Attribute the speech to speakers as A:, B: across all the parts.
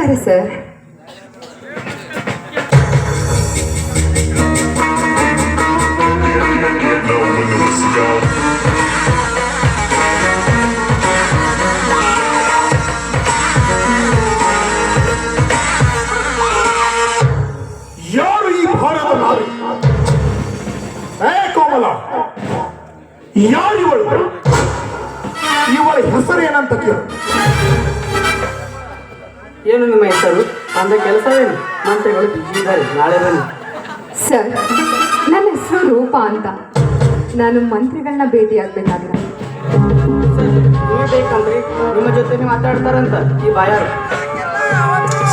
A: ನಮಸ್ಕಾರ ಸರ್.
B: ಯಾರು ಈ ಭಾರತ ನಾರಿ? ಕೋಮಲ, ಯಾರಿವಳು? ಇವಳ ಹೆಸರೇನಂತ ಕೇಳು.
C: ಏನು ನಿಮ್ಮ ಹೆಸರು? ಅಂದ ಕೆಲಸವೇನು? ಮಂತ್ರಿಗಳು ಬಿಜಿ ಇದ್ದಾರೆ, ನಾಳೆ ಬನ್ನಿ.
A: ಸರ್, ನನ್ನ ಹೆಸರು ರೂಪಾ ಅಂತ. ನಾನು ಮಂತ್ರಿಗಳನ್ನ ಭೇಟಿಯಾಗಬೇಕಾಗಿದೆ.
C: ನೀವು ಬೇಕಂದ್ರೆ ನಿಮ್ಮ ಜೊತೆ ಮಾತಾಡ್ತಾರಂತ ಈ ಬಾಯಾರು.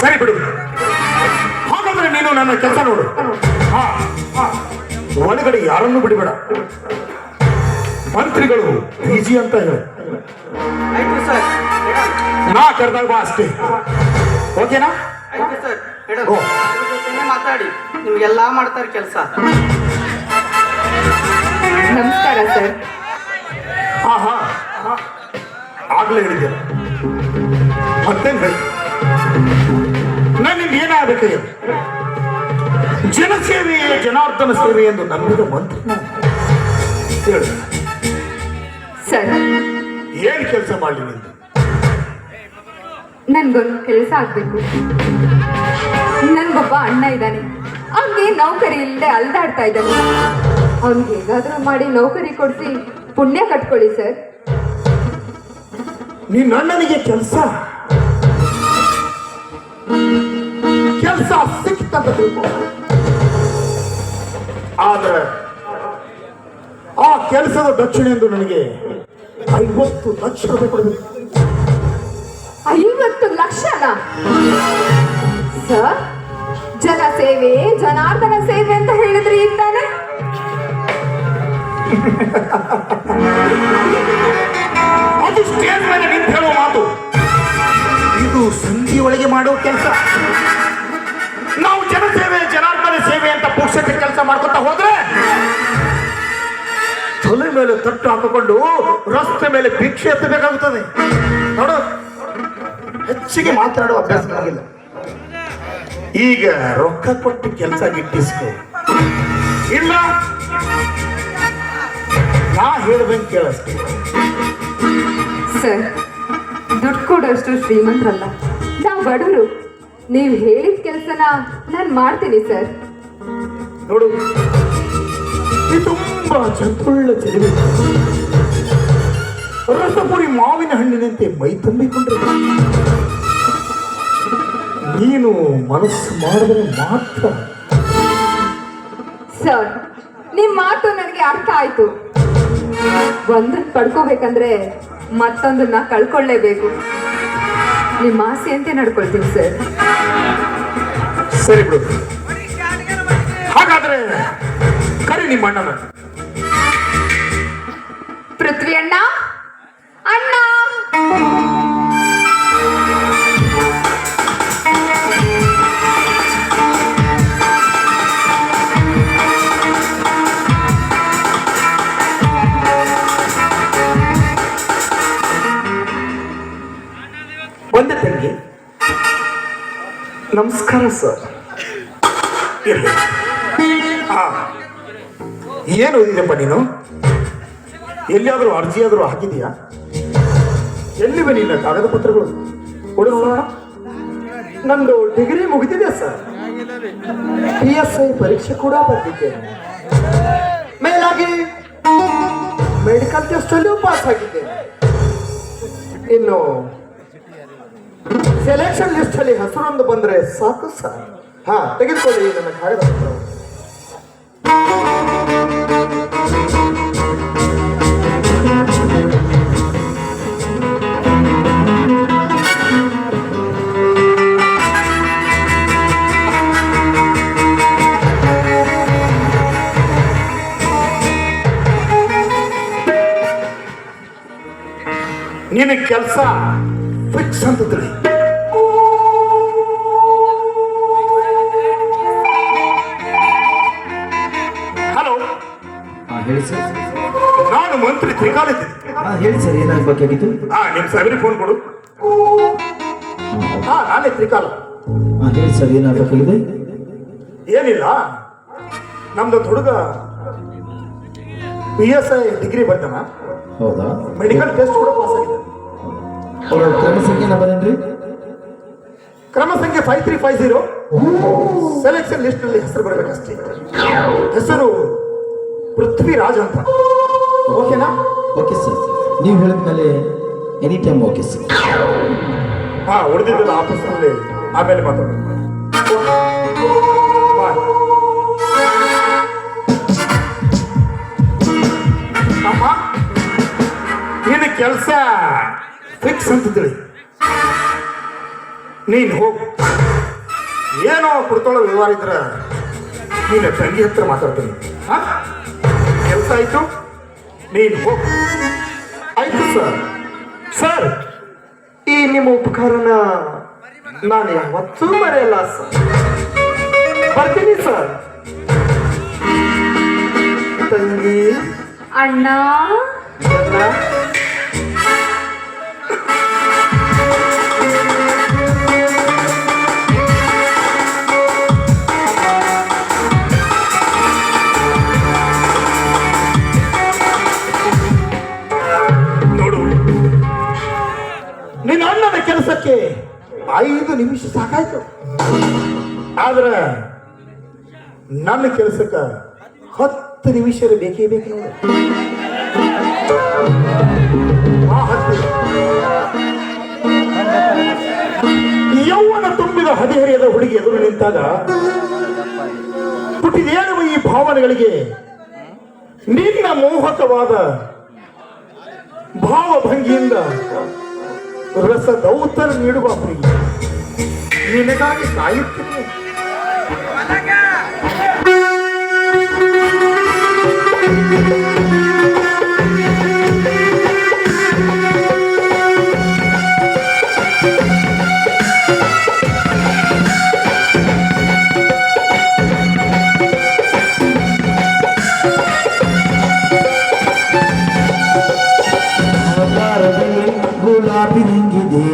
B: ಸರಿ ಬಿಡು, ಹಾಗಾದ್ರೆ ನೀನು ನನ್ನ ಕೆಲಸ ನೋಡು. ಒಳಗಡೆ ಯಾರನ್ನು ಬಿಡಬೇಡ. ಮಂತ್ರಿಗಳು ಬಿಜಿ ಅಂತ ಹೇಳಿ
C: ಆಯ್ತು ಸರ್,
B: ನಾ ಕರೆದಾಗ ಬಾ ಅಷ್ಟೇ. ಓಕೆನಾ?
C: ಆಯ್ತು ಸರ್, ಜೊತೆ ಮಾತಾಡಿ, ನಿಮ್ಗೆಲ್ಲಾ ಮಾಡ್ತಾರೆ ಕೆಲಸ.
A: ನಮಸ್ಕಾರ ಸರ್.
B: ಹಾ ಆಗ್ಲೇ ಹೇಳಿದ್ದೆ. ಮತ್ತೇನ್ ಬೇಕು? ನನಗೆ ಏನಾಗಬೇಕು? ಜನಸೇವೆಯೇ ಜನಾರ್ದನ ಸೇವೆ ಎಂದು ನಂಬಿದ ಮಂತ್ರಿ ಹೇಳು.
A: ಸರ್,
B: ಏನ್ ಕೆಲಸ ಮಾಡಲಿ ನಿಂದು?
A: ನನ್ಗೊಂದು ಕೆಲಸ ಆಗ್ಬೇಕು. ನನ್ಗೊಬ್ಬ ಅಣ್ಣ ಇದ್ದಾನೆ, ಅವನಿಗೆ ನೌಕರಿ ಇಲ್ಲದೆ ಅಲ್ದಾಡ್ತಾ ಇದ್ದಾನೆ. ಅವ್ನಿಗೆ ಹೇಗಾದ್ರೂ ಮಾಡಿ ನೌಕರಿ ಕೊಡಿಸಿ ಪುಣ್ಯ ಕಟ್ಕೊಳ್ಳಿ ಸರ್.
B: ನಿನ್ನ ಅಣ್ಣನಿಗೆ ಕೆಲಸ ಸಿಕ್ತಂತ ತಿಳ್ಕೊ. ಆದ್ರೆ ಆ ಕೆಲಸದ ದಕ್ಷಿಣೆ ಎಂದು ನನಗೆ 50 ಲಕ್ಷ ರೂಪಾಯಿ ಕೊಡಬೇಕು.
A: 50 ಲಕ್ಷನ? ಸರ್, ಜನ ಸೇವೆ ಜನಾರ್ದನ ಸೇವೆ ಅಂತ ಹೇಳಿದ್ರಿ ಈಗ ತಾನೆ.
B: ಅದು ಸ್ಟೇಜ್ ಮೇಲೆ ನಿಂತು ಹೇಳುವ ಮಾತು. ಇದು ಸಂಧಿ ಒಳಗೆ ಮಾಡುವ ಕೆಲಸ. ನಾವು ಜನಸೇವೆ ಜನಾರ್ದನ ಸೇವೆ ಅಂತ ಪುರುಷತೆ ಕೆಲಸ ಮಾಡ್ಕೊತಾ ಹೋದ್ರೆ ತಲೆ ಮೇಲೆ ತಟ್ಟು ಹಾಕಿಕೊಂಡು ರಸ್ತೆ ಮೇಲೆ ಭಿಕ್ಷೆ ಎತ್ತಬೇಕಾಗುತ್ತದೆ. ನೋಡು, ಹೆಚ್ಚಿಗೆ ಮಾತನಾಡುವ ಅಭ್ಯಾಸ ನನಗಿಲ್ಲ. ಈಗ ರೊಕ್ಕ ಕೊಟ್ಟು ಕೆಲಸ ಗಿಟ್ಟಿಸ್ಕೊ, ಇಲ್ಲ ನಾ ಹೇಳ್ದಂಗೆ ಕೇಳಿಸ್ಕೊ.
A: ಸರ್, ದುಡ್ಡು ಕೊಡೋಷ್ಟು ಶ್ರೀಮಂತರಲ್ಲ, ನಾವು ಬಡವರು. ನೀವು ಹೇಳಿದ ಕೆಲಸನ ನಾನು ಮಾಡ್ತೀನಿ ಸರ್.
B: ನೋಡು, ಈ ತುಂಬಾ ಚಂದ್ರುಳ್ಳ ಚೆಲುವೆ, ರಸಪುರಿ ಮಾವಿನ ಹಣ್ಣಿನಂತೆ ಮೈ ತುಂಬಿಕೊಂಡ್ರೆ ನೀನು ಮನಸ್ಸು ಮಾಡಿದ್ರೆ ಮಾತ್ರ.
A: ಸರ್, ನಿಮ್ಮ ಮಾತು ನನಗೆ ಅರ್ಥ ಆಯ್ತು. ಒಂದನ್ನ ಪಡ್ಕೋಬೇಕಂದ್ರೆ ಮತ್ತೊಂದನ್ನ ಕಳ್ಕೊಳ್ಳೇಬೇಕು. ನಿಮ್ಮ ಆಸೆಯಂತೆ ನಡ್ಕೊಳ್ತೀನಿ ಸರ್.
B: ಸರಿ ಬಿಡು, ಹಾಗಾದ್ರೆ ಕರಿ ನಿಮ್ಮ ಅಣ್ಣನ.
A: ಪೃಥ್ವಿ ಅಣ್ಣ, ಅಣ್ಣ.
B: ಬಂದೆ ತಂಗಿ. ನಮಸ್ಕಾರ ಸರ್. ಏನು ಓದಿದೆಪ್ಪ ನೀನು? ಎಲ್ಲಿಯಾದರೂ ಅರ್ಜಿ ಆದರೂ ಹಾಕಿದೀಯಾ? ಎಲ್ಲಿವೆ ನಿನ್ನ ಕಾಗದ ಪತ್ರಗಳು? ಕೊಡು ನೋಡೋಣ. ನಂದು ಡಿಗ್ರಿ ಮುಗಿದಿದೆ ಸರ್. PSI ಪರೀಕ್ಷೆ ಕೂಡ ಬರ್ತಿದ್ದೇನೆ. ಮೇಲಾಗಿ ಮೆಡಿಕಲ್ ಟೆಸ್ಟ್ ಅಲ್ಲಿಯೂ ಪಾಸ್ ಆಗಿದ್ದೇನೆ. ಇನ್ನು ಸೆಲೆಕ್ಷನ್ ಲಿಸ್ಟ್ ಅಲ್ಲಿ ಹೆಸರೊಂದು ಬಂದ್ರೆ ಸಾಕು ಸರ್. ತೆಗೆದುಕೊಳ್ಳಿ ನನ್ನ ಕಾಗದ ಪತ್ರ. ನಿನ್ನ ಕೆಲಸ ಫಿಕ್ಸ್ ಅಂತ ತಿಳಿ. ಹಲೋ,
D: ಹೇಳಿ ಸರ್.
B: ನಾನು ಮಂತ್ರಿ ತ್ರಿಕಾಲ ಇದ್ದೀನಿ.
D: ಹೇಳಿ ಸರ್, ಏನಾಗಬೇಕಾಗಿತ್ತು?
B: ನಿಮ್ ಸಾವಿರ ಫೋನ್ ಕೊಡು. ನಾನೇ ತ್ರಿಕಾಲ.
D: ಹೇಳಿ ಸರ್, ಏನಾಗಬೇಕಿದೆ?
B: ಏನಿಲ್ಲ, ನಮ್ದು ಹುಡುಗ PSI ಡಿಗ್ರಿ ಬರ್ತಾನ,
D: ಹೌದಾ?
B: ಮೆಡಿಕಲ್ ಟೆಸ್ಟ್ ಕೂಡ ಪಾಸ್ ಆಗಿದೆ.
D: ಅವ್ರ ಕ್ರಮ ಸಂಖ್ಯೆ ನಂಬರ್ ಏನ್ರಿ?
B: ಕ್ರಮ ಸಂಖ್ಯೆ 5350. ಸೆಲೆಕ್ಷನ್ ಲಿಸ್ಟ್ ನಲ್ಲಿ ಹೆಸರು ಬರಬೇಕಷ್ಟೇ. ಹೆಸರು ಪೃಥ್ವಿರಾಜ್ ಅಂತ. ಓಕೆನಾ?
D: ಓಕೆ ಸರ್, ನೀವು ಹೇಳಿದ ಮೇಲೆ ಎನಿ ಟೈಮ್ ಓಕೆ ಸರ್.
B: ಹಾ, ಉಳಿದಿದ್ದಲ್ಲ ಆಫೀಸ್ನಲ್ಲಿ ಆಮೇಲೆ ಮಾತಾಡೋಣ. ಬಾಯ್. ಅಮ್ಮ, ನಿನ್ನ ಕೆಲಸ ಫಿಕ್ಸ್ ಅಂತ ತಿಳಿ. ನೀನು ಹೋಗು, ಏನೋ ಕುಡ್ತೊಳ್ಳೋ ವ್ಯವಹಾರ ಇದ್ರೆ ನೀನು ತಂಗಿ ಹತ್ರ ಮಾತಾಡ್ತೀನಿ. ಕೆಲಸ ಆಯ್ತು, ನೀನು ಹೋಗು.
E: ಆಯ್ತು ಸರ್. ಸರ್, ಈ ನಿಮ್ಮ ಉಪಕಾರನ ನಾನು ಯಾವತ್ತೂ ಮರೆಯಲ್ಲ ಸರ್. ಬರ್ತೀನಿ ಸರ್. ತಂಗಿ,
A: ಅಣ್ಣ,
E: ಅಣ್ಣ.
B: ನೋಡು, ನಿನ್ನ ಅಣ್ಣನ ಕೆಲಸಕ್ಕೆ 5 ನಿಮಿಷ ಸಾಕಾಯ್ತು, ಆದ್ರೆ ನನ್ನ ಕೆಲಸಕ್ಕೆ 10 ನಿಮಿಷ ಬೇಕೇ ಬೇಕು. ನೋಡು, ಆ 10 ಯೌವನ ತುಂಬಿದ ಹದಿಹರಿಯದ ಹುಡುಗಿ ಎದುರು ನಿಂತಾಗ ಪುಟಿದೇಳುವ ಈ ಭಾವನೆಗಳಿಗೆ ನಿನ್ನ ಮೋಹಕವಾದ ಭಾವಭಂಗಿಯಿಂದ ರಸದೌತರ ನೀಡುವ ಪ್ರಿಯ ನಿನಗಾಗಿ ಕಾಯುತ್ತೇನೆ.
D: ಗುಲಾಬಿ ರಂಗಿದೆ,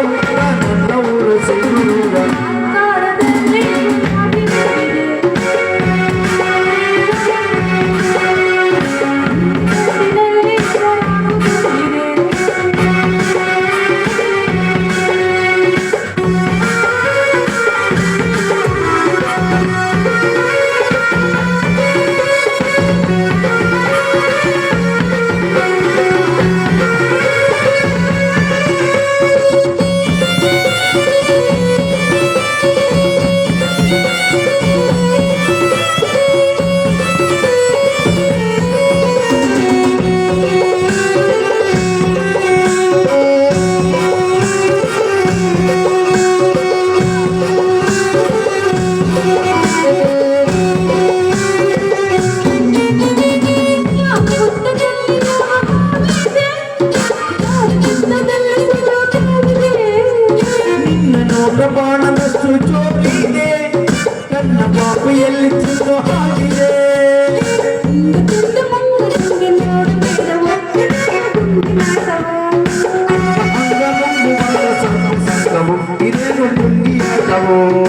D: ನನ್ನ ಊರು ಸಿಂಧೂರ.
A: ಕಾಡದಲ್ಲಿ ಹಾವಿದೆ. ಕಾಡಿನಲ್ಲಿ ಪ್ರಾಣವಿದೆ.
D: ನಿನ್ನ ನೋಟ ಬಾಣದಷ್ಟು ಜೋರಿದೆ, ನನ್ನ ಬಾಪಿಯಲ್ಲಿ ತಿಂದು ಹಾಗಿದೆ. ಅಂಗ ಮುಂದು ಬಂದ ಸಂಘವು ಇದೇನು ಪುಂಗಿಯಾಟವೋ.